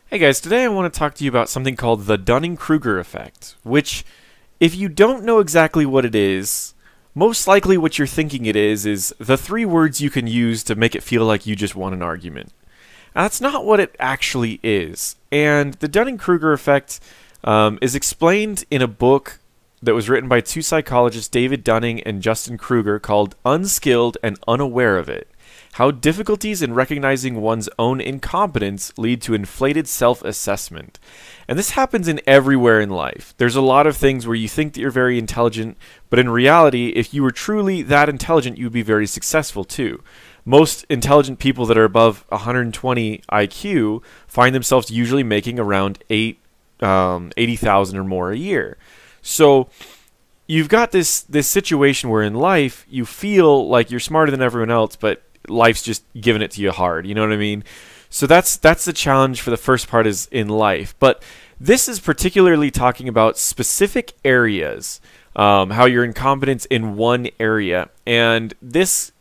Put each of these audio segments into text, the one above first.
Hey guys, today I want to talk to you about something called the Dunning-Kruger Effect, which, if you don't know exactly what it is, most likely what you're thinking it is the three words you can use to make it feel like you just won an argument. Now, that's not what it actually is, and the Dunning-Kruger Effect is explained in a book that was written by two psychologists, David Dunning and Justin Kruger, called Unskilled and Unaware of It: How Difficulties in Recognizing One's Own Incompetence Lead to Inflated Self-Assessment. And this happens in everywhere in life. There's a lot of things where you think that you're very intelligent, but in reality, if you were truly that intelligent, you'd be very successful too. Most intelligent people that are above 120 IQ find themselves usually making around 80,000 or more a year. So you've got this situation where in life you feel like you're smarter than everyone else, but life's just giving it to you hard. You know what I mean? So that's the challenge for the first part is in life. But this is particularly talking about specific areas, how your incompetence in one area, and this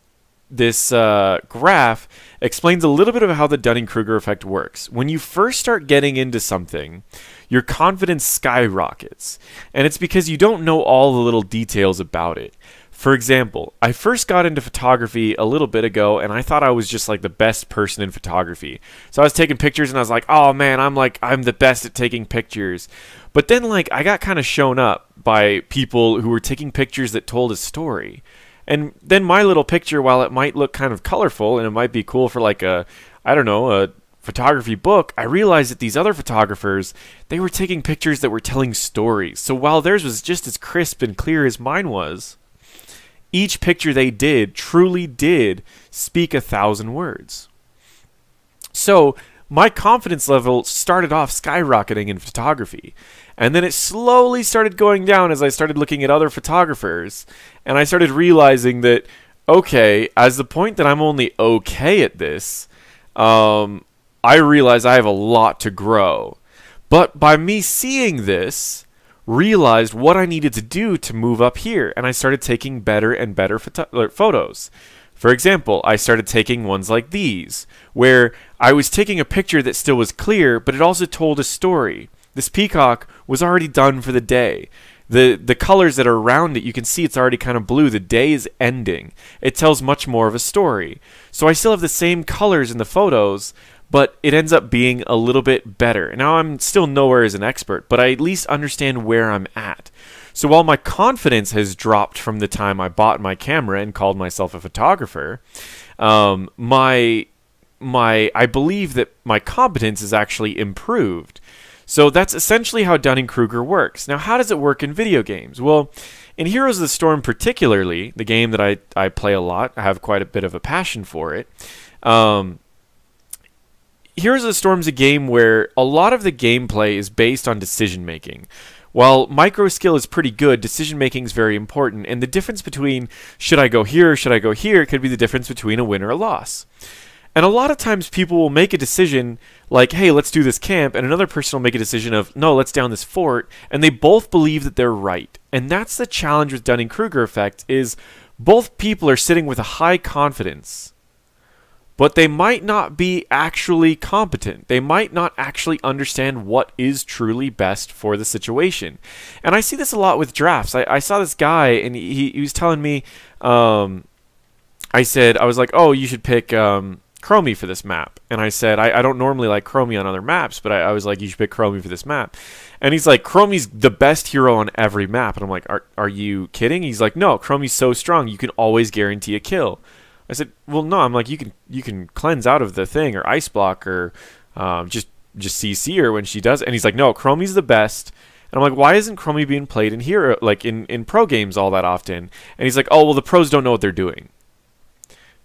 graph explains a little bit of how the Dunning-Kruger effect works. When you first start getting into something, your confidence skyrockets, and it's because you don't know all the little details about it. For example, I first got into photography a little bit ago, and I thought I was just like the best person in photography. So I was taking pictures, and I was like, oh man, I'm the best at taking pictures. But then I got kind of shown up by people who were taking pictures that told a story. And then my little picture, while it might look kind of colorful and it might be cool for like a photography book, I realized that these other photographers, they were taking pictures that were telling stories. So while theirs was just as crisp and clear as mine was, each picture they did truly did speak 1,000 words. So my confidence level started off skyrocketing in photography, and then it slowly started going down as I started looking at other photographers, and I started realizing that, okay, as the point that I'm only okay at this, I realize I have a lot to grow. But by me seeing this, realized what I needed to do to move up here, and I started taking better and better photos. For example, I started taking ones like these, where I was taking a picture that still was clear, but it also told a story. This peacock was already done for the day. The colors that are around it, you can see it's already kind of blue. The day is ending. It tells much more of a story. So I still have the same colors in the photos, but it ends up being a little bit better. Now, I'm still nowhere as an expert, but I at least understand where I'm at. So while my confidence has dropped from the time I bought my camera and called myself a photographer, I believe that my competence is actually improved. So that's essentially how Dunning-Kruger works. Now, how does it work in video games? Well, in Heroes of the Storm particularly, the game that I play a lot, I have quite a bit of a passion for it. Heroes of the Storm is a game where a lot of the gameplay is based on decision making. While micro skill is pretty good, decision making is very important, and the difference between should I go here or should I go here could be the difference between a win or a loss. And a lot of times people will make a decision like, hey, let's do this camp, and another person will make a decision of, no, let's down this fort, and they both believe that they're right. And that's the challenge with Dunning-Kruger effect, is both people are sitting with a high confidence, but they might not be actually competent. They might not actually understand what is truly best for the situation. And I see this a lot with drafts. I saw this guy, and he was telling me, I was like, oh, you should pick Chromie for this map. And I said, I don't normally like Chromie on other maps, but I was like, you should pick Chromie for this map. And he's like, Chromie's the best hero on every map. And I'm like, are you kidding? He's like, no, Chromie's so strong, you can always guarantee a kill. I said, well, no. I'm like, you can cleanse out of the thing or ice block or just CC her when she does it. And he's like, no, Chromie's the best. And I'm like, why isn't Chromie being played in here, like in pro games all that often? And he's like, oh, well, the pros don't know what they're doing.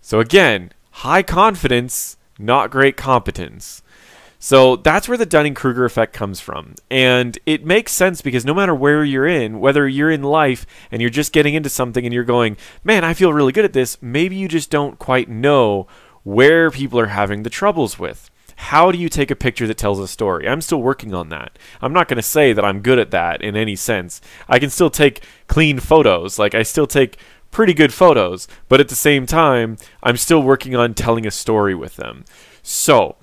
So again, high confidence, not great competence. So that's where the Dunning-Kruger effect comes from. And it makes sense because no matter where you're in, whether you're in life and you're just getting into something and you're going, man, I feel really good at this, maybe you just don't quite know where people are having the troubles with. How do you take a picture that tells a story? I'm still working on that. I'm not going to say that I'm good at that in any sense. I can still take clean photos. Like, I still take pretty good photos, but at the same time, I'm still working on telling a story with them. So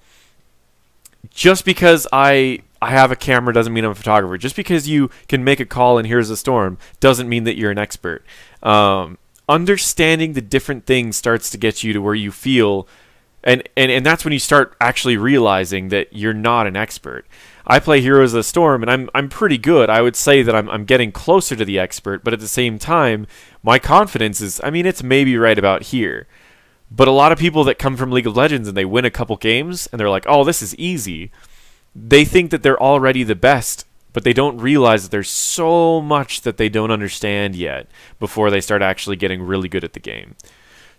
just because I have a camera doesn't mean I'm a photographer. Just because you can make a call and here's a storm doesn't mean that you're an expert. Understanding the different things starts to get you to where you feel, and that's when you start actually realizing that you're not an expert. I play Heroes of the Storm, and I'm pretty good. I would say that I'm getting closer to the expert, but at the same time, my confidence is, I mean, it's maybe right about here. But a lot of people that come from League of Legends and they win a couple games, and they're like, oh, this is easy. They think that they're already the best, but they don't realize that there's so much that they don't understand yet before they start actually getting really good at the game.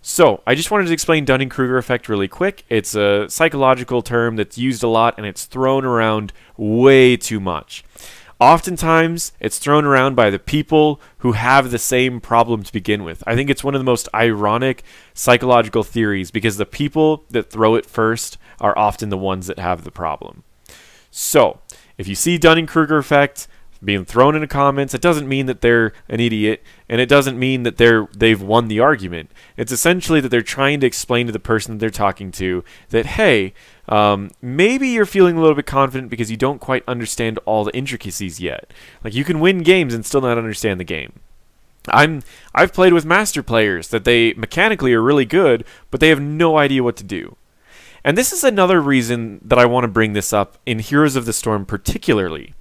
So, I just wanted to explain Dunning-Kruger Effect really quick. It's a psychological term that's used a lot, and it's thrown around way too much. Oftentimes, it's thrown around by the people who have the same problem to begin with. I think it's one of the most ironic psychological theories because the people that throw it first are often the ones that have the problem. So, if you see Dunning-Kruger Effect being thrown in the comments, it doesn't mean that they're an idiot, and it doesn't mean that they've won the argument. It's essentially that they're trying to explain to the person that they're talking to that, hey, maybe you're feeling a little bit confident because you don't quite understand all the intricacies yet. Like, you can win games and still not understand the game. I've played with master players that they mechanically are really good, but they have no idea what to do. And this is another reason that I want to bring this up in Heroes of the Storm particularly.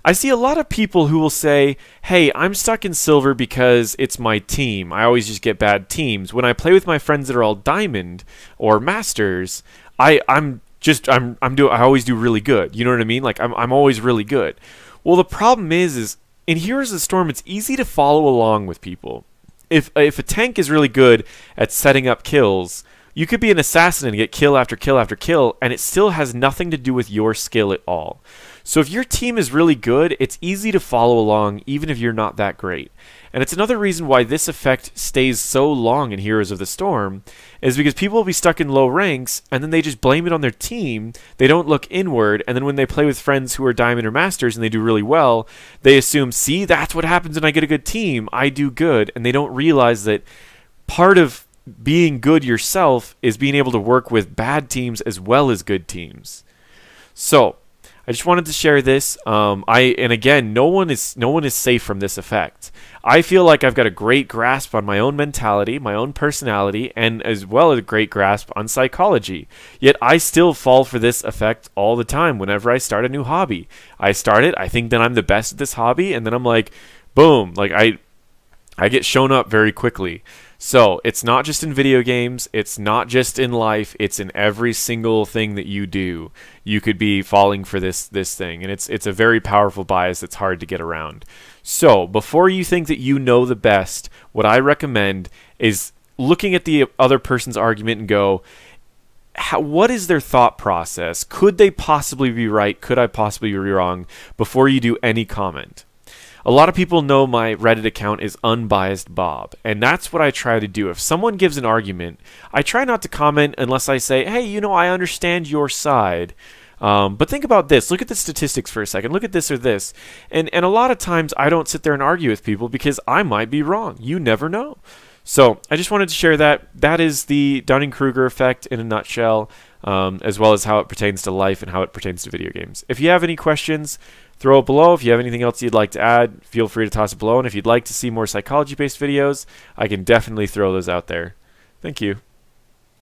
I see a lot of people who will say, hey, I'm stuck in silver because it's my team. I always just get bad teams. When I play with my friends that are all diamond or masters, I always do really good. You know what I mean? Like, I'm always really good. Well, the problem is in Heroes of the Storm, it's easy to follow along with people. If a tank is really good at setting up kills, you could be an assassin and get kill after kill after kill, and it still has nothing to do with your skill at all. So if your team is really good, it's easy to follow along even if you're not that great. And it's another reason why this effect stays so long in Heroes of the Storm, is because people will be stuck in low ranks, and then they just blame it on their team. They don't look inward, and then when they play with friends who are Diamond or Masters and they do really well, they assume, see, that's what happens when I get a good team. I do good. And they don't realize that part of being good yourself is being able to work with bad teams as well as good teams. So, I just wanted to share this. And again, no one is safe from this effect. I feel like I've got a great grasp on my own mentality, my own personality, and as well as a great grasp on psychology. Yet I still fall for this effect all the time whenever I start a new hobby. I start it, I think that I'm the best at this hobby, and then I'm like, boom, like I get shown up very quickly. So, it's not just in video games, it's not just in life, it's in every single thing that you do. You could be falling for this thing, and it's a very powerful bias that's hard to get around. So, before you think that you know the best, what I recommend is looking at the other person's argument and go, what is their thought process? Could they possibly be right? Could I possibly be wrong? Before you do any comment. A lot of people know my Reddit account is Unbiased Bob, and that's what I try to do. If someone gives an argument, I try not to comment unless I say, hey, you know, I understand your side. But think about this. Look at the statistics for a second. Look at this or this. And a lot of times I don't sit there and argue with people because I might be wrong. You never know. So I just wanted to share that. That is the Dunning-Kruger effect in a nutshell, as well as how it pertains to life and how it pertains to video games. If you have any questions, throw it below. If you have anything else you'd like to add, feel free to toss it below. And if you'd like to see more psychology-based videos, I can definitely throw those out there. Thank you.